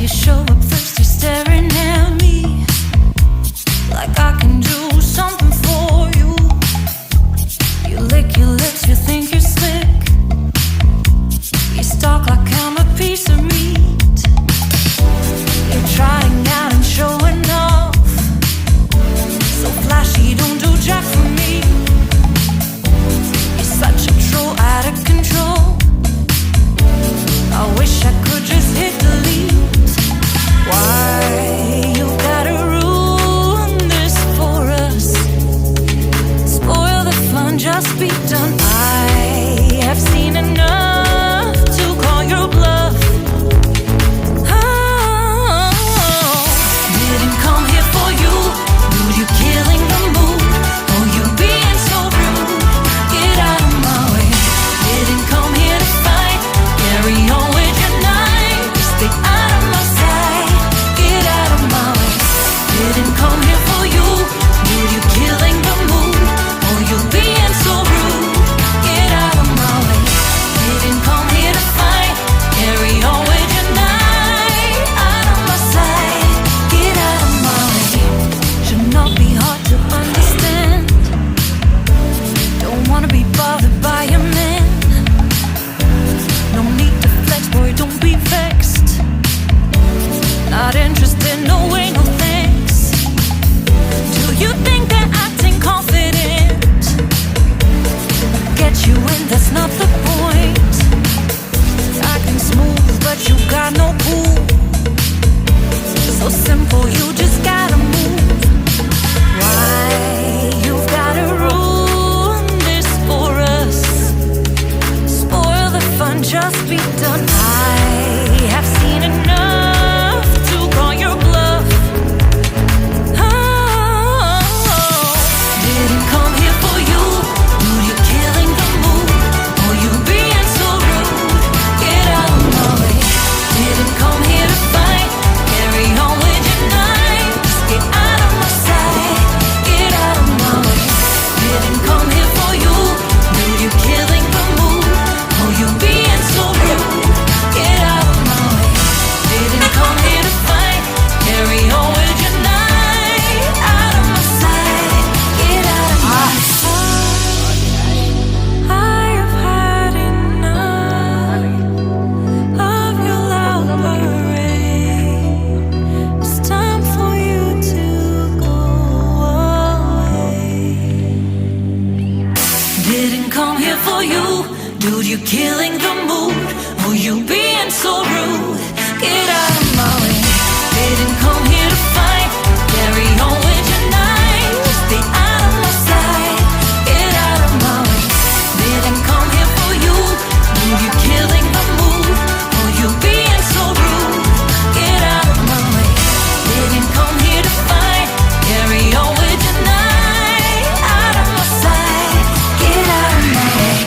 You show up first, you're staring at me like I can do something for you. You lick your lips, you think you're slick. You stalk like I'm a piece of meat. You're trying out and showing off, so flashy, don't do jack for me. You're such a troll, out of control. I wish I could just hit delete. Why you gotta ruin this for us? Spoil the fun, just be done. I have seen enough to call your bluff. Oh, didn't come here for you. Dude, you killing the mood. Oh, you being so rude. Get out of my way. Didn't come here to fight. Carry on with your night. Stay out of my sight. Get out of my way. Didn't come here for you. Dude, you killing the mood. Oh, you being so rude. Get out of my way. Didn't come here to fight. Carry on with your night. Out of my sight. Get out of my way. Should not be hard to understand. Don't wanna be bothered by a man. No need to flex, boy, don't be vexed. Not interested, no way, no thanks. Do you think that acting confident get you in? That's not the point. Acting smooth, but you got no cool. So simple, you just gotta move. Why you've gotta ruin this for us? Spoil the fun, just be done. I have seen enough to call your bluff. Oh, didn't come here for you. Dude, you're killing the mood. Oh, you being so rude. Get out of my way. Didn't come here to fight. Carry on with your night. Just get out of my sight. Get out of my way. Didn't come here for you. Dude, you're killing the mood. Oh, you being so rude. Get out of my way. Didn't come here to fight. Carry on with your night. Out of my sight. Get out of my sight. I have had enough of your loud parade. It's time for you to go away. Didn't come here for you. Dude, you're killing the mood. Oh, you being so rude. Get out of my way. Didn't come here to fight. Carry on with your night. Stay out of my sight. Get out of my way. Didn't come here for you. Dude, you're killing the mood. Oh, you being so rude. Get out of my way. Didn't come here to fight. Carry on with your night. Out of my sight. Get out of my way.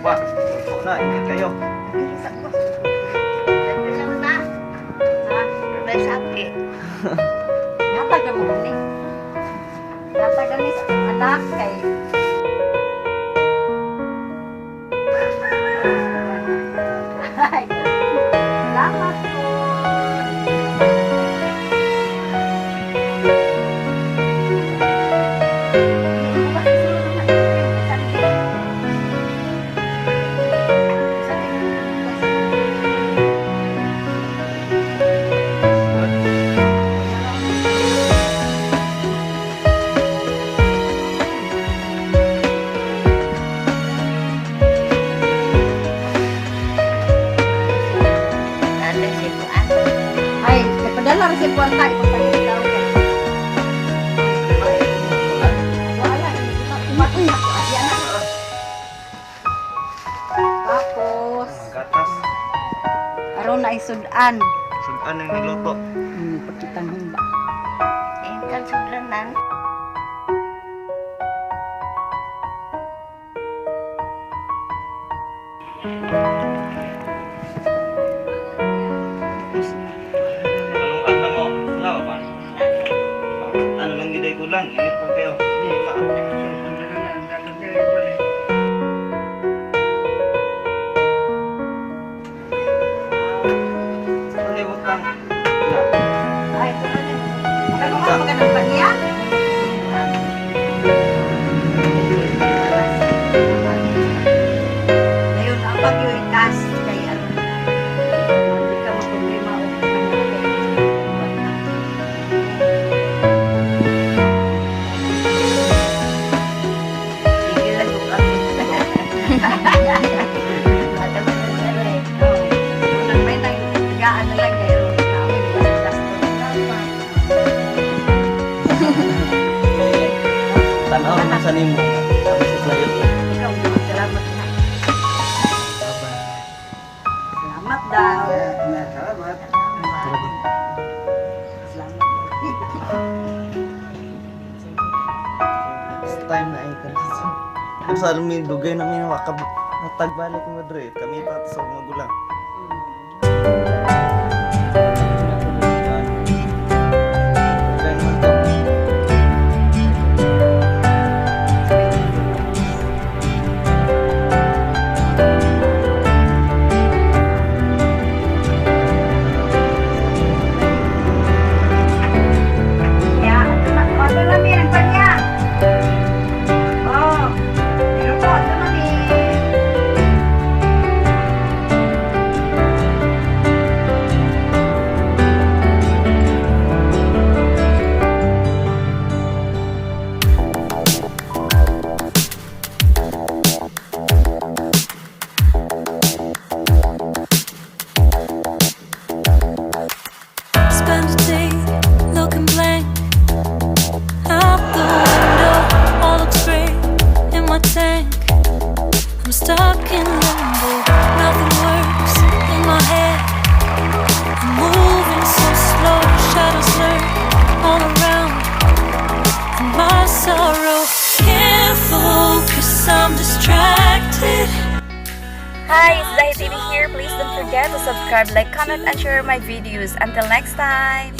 Wah, ito na, ingat kayo. Dapat ka mo ni. Dapat ka ni anak kay. Ay. Salamat po. na rin si Puerta. Ipagpagin daw. Wala. Umat-umat. Yan na. Tapos, Gatas. aron na isudan. Sudan ang niluto. Pakitang humba. Ayun kan sudlanan. Malungkat na mo. Wala ba? Ano lang giday ko lang. Init pa kayo. Ano yung utang? Ay, ito na rin. Ano ka magandang pagya? Ayun, ang bagyo ikas. Kaya ano, hindi ka maproblema o sige lang yung kami. Unang may nagtigaan na lang kayo. Namin bastas Tanaw naman sa nimo. Tapos layo. ikaw, salamat na. Salamat daw. Salamat. Salamat. This time na ay kasi. Pero sa alumin, dugay namin natagbalik mo dre. Kami pa sa magulang. Dugay naman to. Ya, ito na mi ang panya. Oh, pero po, ito na mi. Spend a day looking blank out the window. All looks great in my tank. I'm stuck in limbo. Nothing works in my head. I'm moving so slow. Shadows lurk all around. And my sorrow can't focus. I'm distracted. Hi, it's Dahee TV here. Please don't forget to subscribe, like, comment, and share my videos. Until next time.